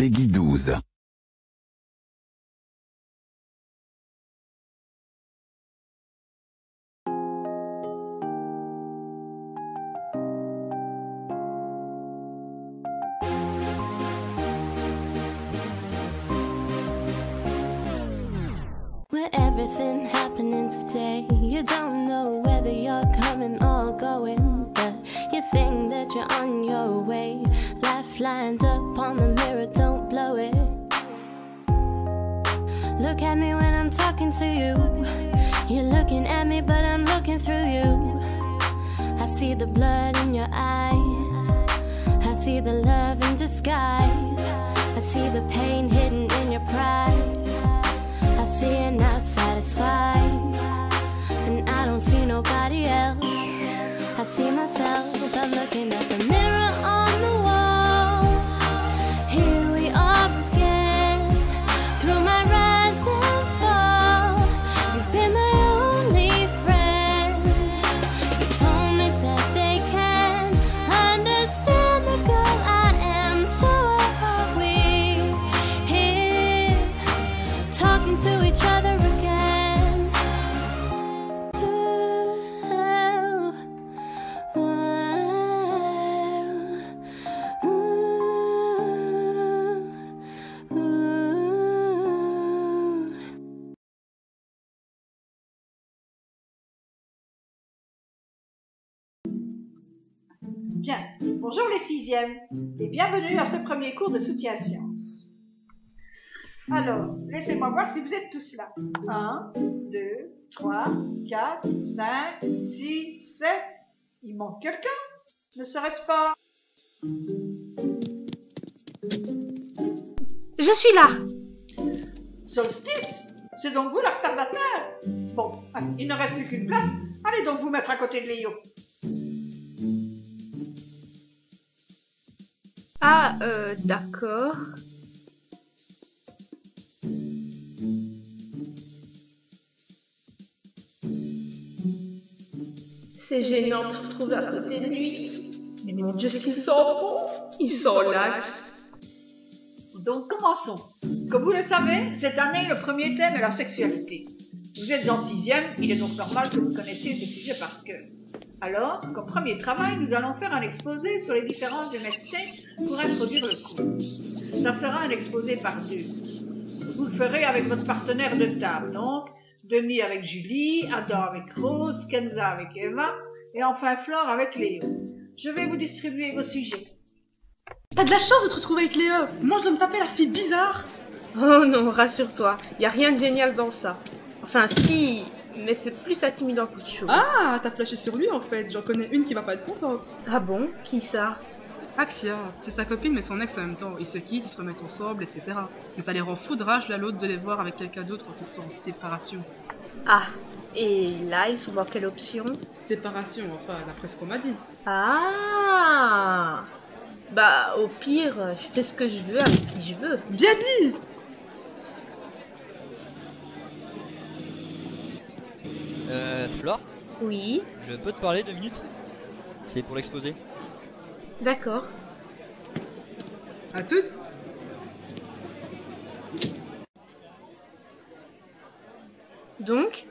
Peggy 12. With everything happening today, you don't know whether you're coming or going, but you think that you're on your way. Life lined up on the mirror, don't blow it. Look at me when I'm talking to you. You're looking at me, but I'm looking through you. I see the blood in your eyes, I see the love in disguise, I see the pain hidden in your pride. I see you're not satisfied, and I don't see nobody else. I see myself, I'm looking at the mirror on the wall. Here we are again, through my rise and fall. You've been my only friend. You told me that they can't understand the girl I am. So are we here, talking to each other again. Ooh, ooh, ooh, ooh. Bien, bonjour les sixièmes et bienvenue à ce premier cours de soutien sciences. Alors, laissez-moi voir si vous êtes tous là. 1, 2, 3, 4, 5, 6, 7. Il manque quelqu'un? Ne serait-ce pas... Je suis là. Solstice? C'est donc vous la retardataire? Bon, il ne reste plus qu'une place. Allez donc vous mettre à côté de Léo. Ah, d'accord. C'est gênant de se retrouver à côté de lui. Mais mon Dieu, ce qu'il sent bon. Il sent l'axe. Donc commençons. Comme vous le savez, cette année, le premier thème est la sexualité. Vous êtes en sixième, il est donc normal que vous connaissiez ce sujet par cœur. Alors, comme premier travail, nous allons faire un exposé sur les différences des MST pour introduire le cours. Ça sera un exposé par deux. Vous le ferez avec votre partenaire de table, donc Denis avec Julie, Adam avec Rose, Kenza avec Eva, et enfin Flore avec Léo. Je vais vous distribuer vos sujets. T'as de la chance de te retrouver avec Léo. Moi, je dois me taper la fille bizarre. Oh non, rassure-toi. Y a rien de génial dans ça. Enfin, si, mais c'est plus intimidant qu'autre chose. Ah, t'as flashé sur lui en fait. J'en connais une qui va pas être contente. Ah bon? Qui ça? Axia, c'est sa copine mais son ex en même temps. Ils se quittent, ils se remettent ensemble, etc. Mais ça les rend fous de rage l'un l'autre de les voir avec quelqu'un d'autre quand ils sont en séparation. Ah, et là, ils sont dans quelle option? Séparation, enfin, d'après ce qu'on m'a dit. Ah, bah, au pire, je fais ce que je veux avec qui je veux. Bien dit. Flore, Oui, je peux te parler 2 minutes? C'est pour l'exposé. d'accord. À toutes. Donc,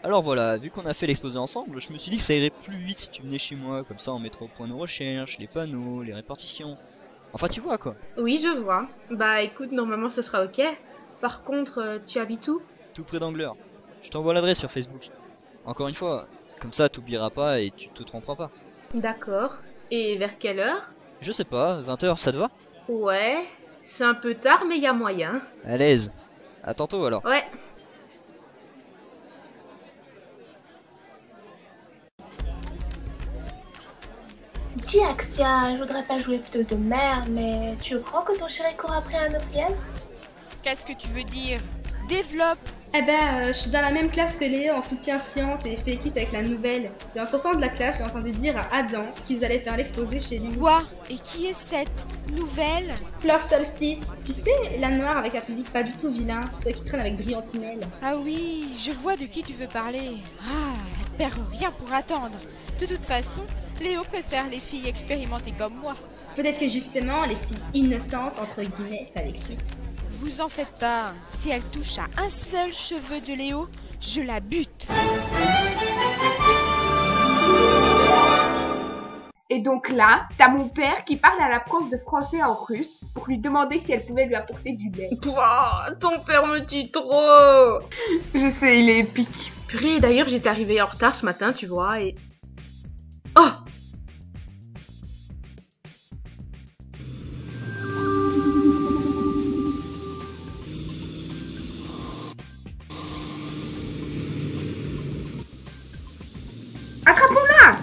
Alors voilà, vu qu'on a fait l'exposé ensemble, je me suis dit que ça irait plus vite si tu venais chez moi, comme ça on mettra au point nos recherches, les panneaux, les répartitions. Enfin tu vois quoi. oui, je vois. Bah, écoute, normalement, ce sera ok. Par contre, tu habites où? Tout près d'Angleur. Je t'envoie l'adresse sur Facebook. Encore une fois, comme ça t'oublieras pas et tu te tromperas pas. D'accord. Et vers quelle heure? Je sais pas, 20h, ça te va? Ouais, c'est un peu tard, mais y a moyen. À l'aise. À tantôt alors. Ouais. Dis Axia, je voudrais pas jouer fouteuse de merde, mais tu crois que ton chéri court après un autre gars? Qu'est-ce que tu veux dire? Développe! Eh ben, je suis dans la même classe que Léo en soutien science et je fais équipe avec la nouvelle. Et en sortant de la classe, j'ai entendu dire à Adam qu'ils allaient faire l'exposé chez lui. Quoi? Et qui est cette nouvelle? Fleur Solstice, tu sais, la noire avec un physique pas du tout vilain, celle qui traîne avec Brillantinelle. Ah oui, je vois de qui tu veux parler. Ah, elle perd rien pour attendre. De toute façon, Léo préfère les filles expérimentées comme moi. Peut-être que justement, les filles innocentes, entre guillemets, ça l'excite. Vous en faites pas. Si elle touche à un seul cheveu de Léo, je la bute. Et donc là, t'as mon père qui parle à la prof de français en russe pour lui demander si elle pouvait lui apporter du lait. Pouah, ton père me tue trop. Je sais, il est épique. Purée, d'ailleurs, j'étais arrivée en retard ce matin, tu vois, et... Oh! Attrapons-la!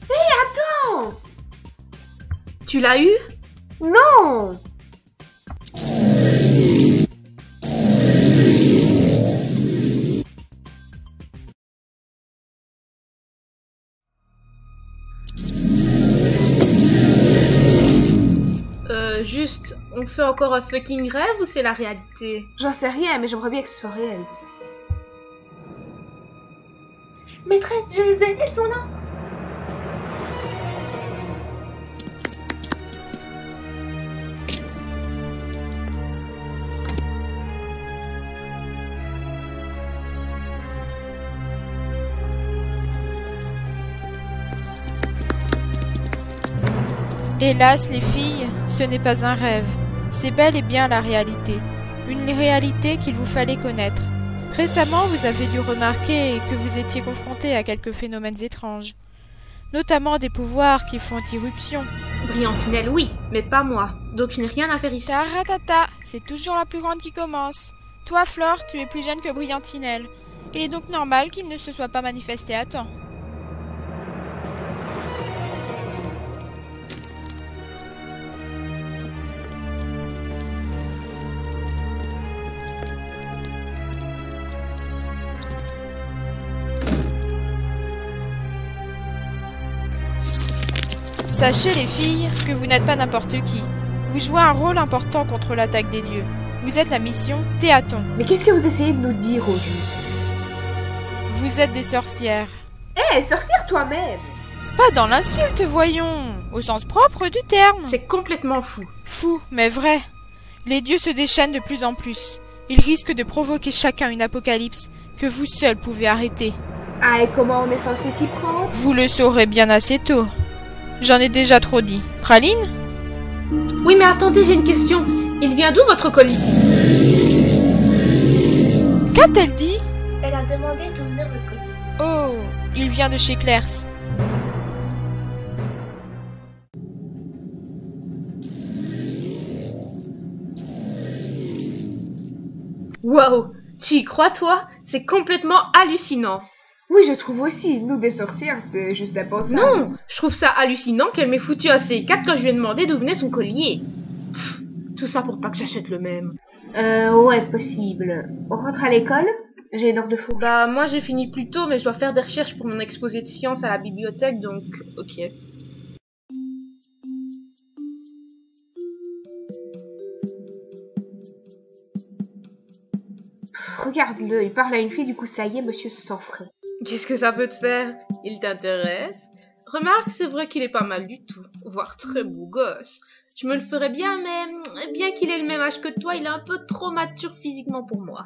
Hé, attends! Tu l'as eu? Non! Juste, on fait encore un fucking rêve ou c'est la réalité? J'en sais rien, mais j'aimerais bien que ce soit réel. Maîtresse, je les ai, elles sont là. Hélas, les filles, ce n'est pas un rêve. C'est bel et bien la réalité. Une réalité qu'il vous fallait connaître. Récemment, vous avez dû remarquer que vous étiez confronté à quelques phénomènes étranges. Notamment des pouvoirs qui font irruption. Brillantinelle, oui, mais pas moi. Donc je n'ai rien à faire ici. Taratata, c'est toujours la plus grande qui commence. Toi, Flore, tu es plus jeune que Brillantinelle. Il est donc normal qu'il ne se soit pas manifesté à temps. Sachez les filles que vous n'êtes pas n'importe qui. Vous jouez un rôle important contre l'attaque des dieux. Vous êtes la mission Théaton. Mais qu'est-ce que vous essayez de nous dire au juste? Vous êtes des sorcières. Hé, sorcière toi-même! Pas dans l'insulte, voyons. Au sens propre du terme. C'est complètement fou. Fou, mais vrai. Les dieux se déchaînent de plus en plus. Ils risquent de provoquer chacun une apocalypse que vous seul pouvez arrêter. Ah, et comment on est censé s'y prendre? Vous le saurez bien assez tôt. J'en ai déjà trop dit. Praline? Oui, mais attendez, j'ai une question. Il vient d'où votre colis? Qu'a-t-elle dit? Elle a demandé d'où venait votre colis. Oh, il vient de chez Claire's. Waouh, tu y crois toi? C'est complètement hallucinant. Oui, je trouve aussi. Nous, des sorcières, c'est juste impensable. Non, je trouve ça hallucinant qu'elle m'ait foutu un C4 quand je lui ai demandé d'où venait son collier. Pff, tout ça pour pas que j'achète le même. Ouais, possible. On rentre à l'école? J'ai une heure de fou. Bah, moi j'ai fini plus tôt, mais je dois faire des recherches pour mon exposé de sciences à la bibliothèque, donc ok. Regarde-le, il parle à une fille, du coup ça y est, monsieur se sent frais. Qu'est-ce que ça peut te faire? Il t'intéresse? Remarque, c'est vrai qu'il est pas mal du tout, voire très beau gosse. Je me le ferais bien, mais bien qu'il ait le même âge que toi, il est un peu trop mature physiquement pour moi.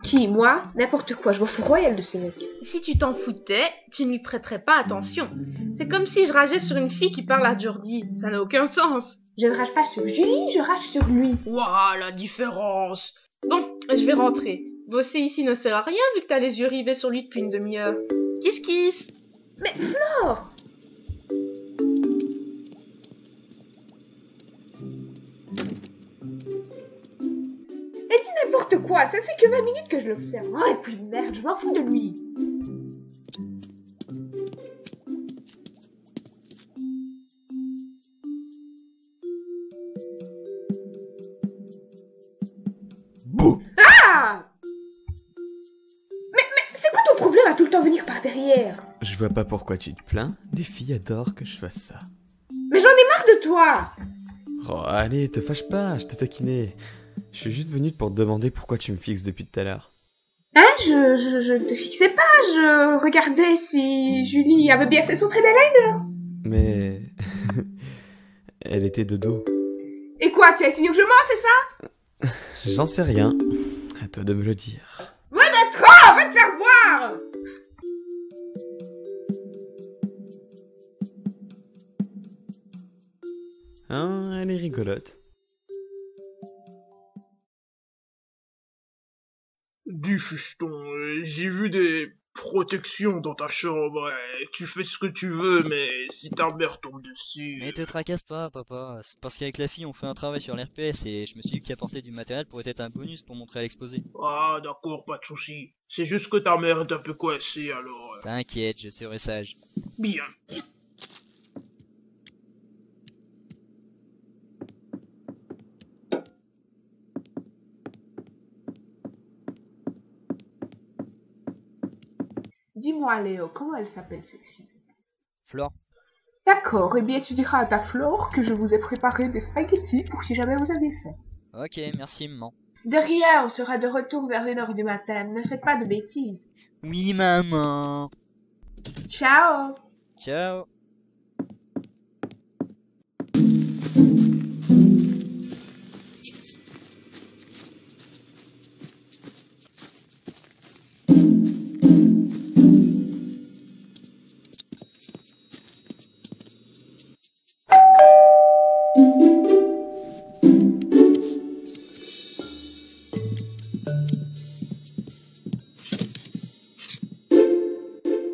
Qui, moi? N'importe quoi, je m'en fous royal de ce mec. Si tu t'en foutais, tu ne lui prêterais pas attention. C'est comme si je rageais sur une fille qui parle à Jordi. Ça n'a aucun sens. Je ne rage pas sur Julie, je rage sur lui. Waouh, la différence. Bon, je vais rentrer. Bosser ici ne sert à rien vu que t'as les yeux rivés sur lui depuis une demi-heure. Kiss kiss. Mais Flore! Elle dit n'importe quoi, ça fait que 20 minutes que je l'observe. Oh, et puis merde, je m'en fous de lui. Bouh! Ah! Mais c'est quoi ton problème à tout le temps venir par derrière? Je vois pas pourquoi tu te plains. Les filles adorent que je fasse ça. Mais j'en ai marre de toi! Oh, allez, te fâche pas, je t'ai taquiné. Je suis juste venu pour te demander pourquoi tu me fixes depuis tout à l'heure. Hein, je ne te fixais pas, je regardais si Julie avait bien fait son trait d'eyeliner. Mais... elle était de dos. Et quoi, tu as signé que je mens, c'est ça? J'en sais rien. À toi de me le dire. Ouais, mais trop, va te faire voir! Hein, elle est rigolote. Dis fiston, j'ai vu des protections dans ta chambre. Tu fais ce que tu veux, mais si ta mère tombe dessus... Mais te tracasse pas, papa. C'est parce qu'avec la fille, on fait un travail sur l'RPS et je me suis dit qu'apporter du matériel pourrait être un bonus pour montrer à l'exposé. Ah, d'accord, pas de souci. C'est juste que ta mère est un peu coincée, alors... T'inquiète, je serai sage. Bien. Dis-moi, Léo, comment elle s'appelle cette fille? Flore. D'accord, eh bien tu diras à ta Flore que je vous ai préparé des spaghettis pour si jamais vous aviez faim. Ok, merci maman. De rien, on sera de retour vers les 1h du matin, ne faites pas de bêtises. Oui maman. Ciao. Ciao.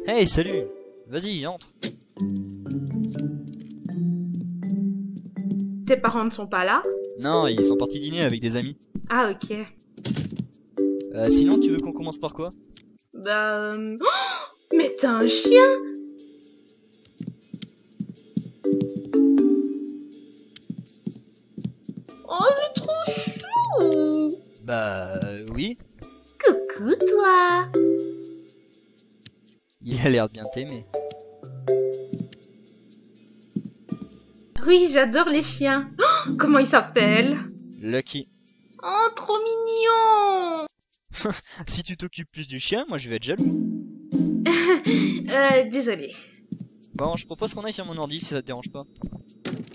Hey, salut! Vas-y, entre. Tes parents ne sont pas là? Non, ils sont partis dîner avec des amis. Ah, ok. Sinon, tu veux qu'on commence par quoi? Bah... Oh, mais t'as un chien! Oh, il est trop chou! Bah, oui. Coucou, toi! Il a l'air de bien t'aimer. Oui, j'adore les chiens. Oh, comment il s'appelle? Lucky. Oh, trop mignon! Si tu t'occupes plus du chien, moi je vais être jaloux. Désolé. Bon, je propose qu'on aille sur mon ordi si ça te dérange pas.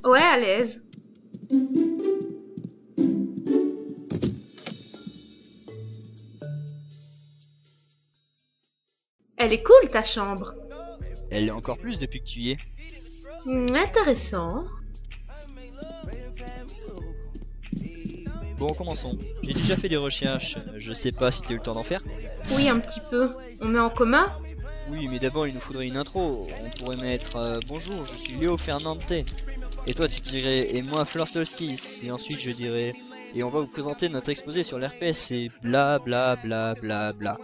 Ouais, à l'aise. Elle est cool, ta chambre. Elle l'est encore plus depuis que tu y es. Intéressant. Bon, commençons. J'ai déjà fait des recherches. Je sais pas si t'as eu le temps d'en faire. Oui, un petit peu. On met en commun? Oui, mais d'abord il nous faudrait une intro. On pourrait mettre bonjour, je suis Léo Fernante. Et toi tu dirais et moi Fleur Solstice. Et ensuite je dirais et on va vous présenter notre exposé sur l'RPS et bla bla bla bla bla.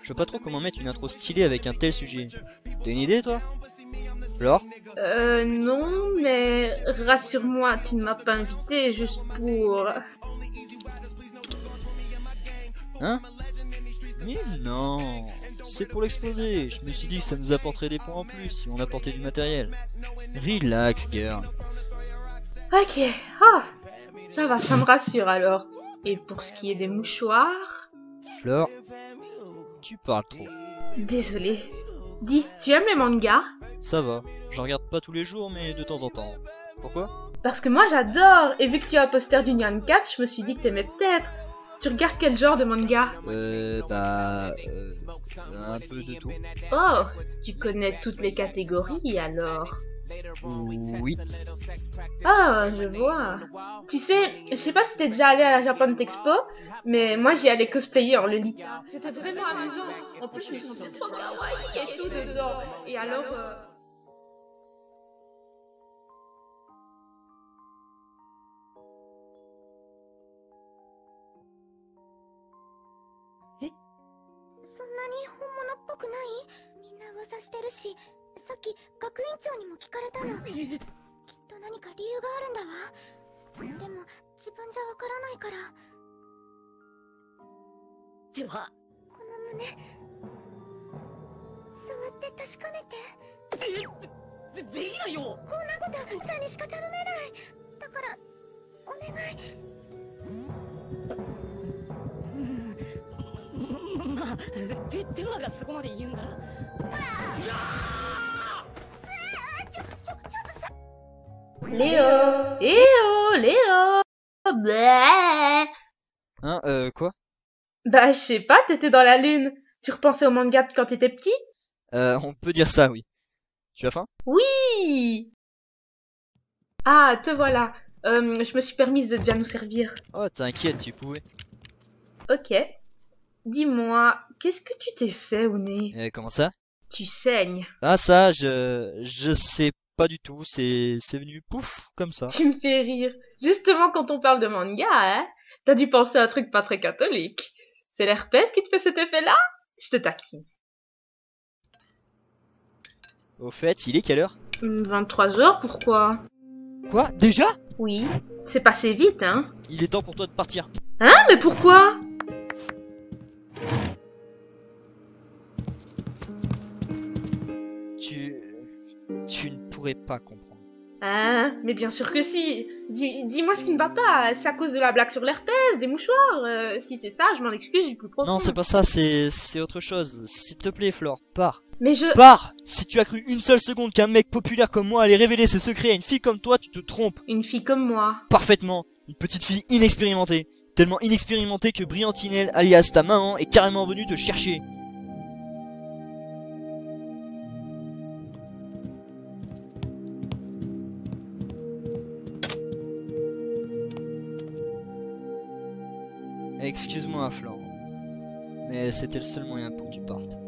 Je sais pas trop comment mettre une intro stylée avec un tel sujet. T'as une idée toi? Flore? Non, mais rassure-moi, tu ne m'as pas invité juste pour... Hein? Mais non, c'est pour l'exposé. Je me suis dit que ça nous apporterait des points en plus si on apportait du matériel. Relax, girl. Ok, oh, ça va, ça me rassure alors. Et pour ce qui est des mouchoirs... Flore, tu parles trop. Désolée. Dis, tu aimes les mangas? Ça va, j'en regarde pas tous les jours mais de temps en temps. Pourquoi? Parce que moi j'adore, et vu que tu as un poster du Nyan Cat, je me suis dit que t'aimais peut-être. Tu regardes quel genre de manga? Un peu de tout. Oh, tu connais toutes les catégories alors? Oui. Ah, je vois. Tu sais, je sais pas si t'es déjà allé à la Japan Expo, mais moi j'y allais cosplayer en Lolita. C'était vraiment amusant. En plus, je me sentais trop kawaii et tout dedans. Et alors... Léo! Léo! Bleh. Hein, quoi? Bah, je sais pas, t'étais dans la lune. Tu repensais au manga de quand t'étais petit? On peut dire ça, oui. Tu as faim? Oui! Ah, te voilà. Je me suis permise de déjà nous servir. Oh, t'inquiète, tu pouvais. Ok. Dis-moi, qu'est-ce que tu t'es fait au nez? Comment ça? Tu saignes. Ah, ça, je sais pas du tout. C'est venu pouf, comme ça. Tu me fais rire. Justement, quand on parle de manga, hein, t'as dû penser à un truc pas très catholique. C'est l'herpès qui te fait cet effet-là? Je te taquine. Au fait, il est quelle heure? 23h, pourquoi? Quoi? Déjà? Oui, c'est passé vite, hein? Il est temps pour toi de partir. Hein? Mais pourquoi? Tu ne pourrais pas comprendre. Hein? Mais bien sûr que si. Dis-moi ce qui ne va pas. C'est à cause de la blague sur l'herpès, des mouchoirs. Si c'est ça, je m'en excuse du plus profond. Non, c'est pas ça, c'est autre chose. S'il te plaît, Flore, pars. Mais je... Pars! Si tu as cru une seule seconde qu'un mec populaire comme moi allait révéler ses secrets à une fille comme toi, tu te trompes. Une fille comme moi. Parfaitement. Une petite fille inexpérimentée. Tellement inexpérimentée que Briantinelle, alias ta maman, est carrément venue te chercher. Excuse-moi, Flore. Mais c'était le seul moyen pour que tu partes.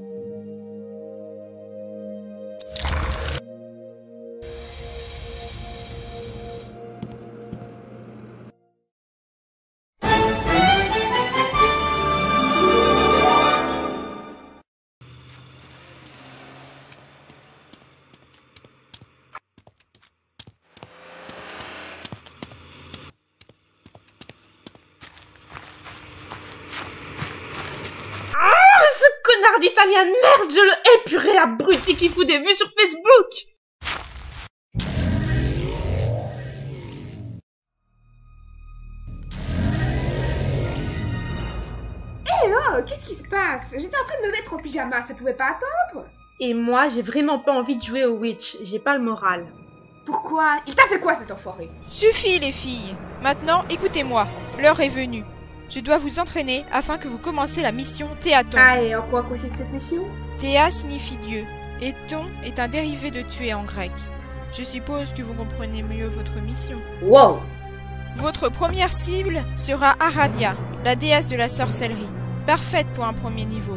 Connard d'italien de merde, je le hais, purée, abruti qui fout des vues sur Facebook! Oh, qu'est-ce qui se passe? J'étais en train de me mettre en pyjama, ça pouvait pas attendre? Et moi, j'ai vraiment pas envie de jouer au Witch, j'ai pas le moral. Pourquoi? Il t'a fait quoi cet enfoiré? Suffit les filles. Maintenant, écoutez-moi. L'heure est venue. Je dois vous entraîner afin que vous commenciez la mission Théaton. Ah, et en quoi consiste cette mission? Théa signifie Dieu, et ton est un dérivé de tuer en grec. Je suppose que vous comprenez mieux votre mission. Wow! Votre première cible sera Aradia, la déesse de la sorcellerie, parfaite pour un premier niveau.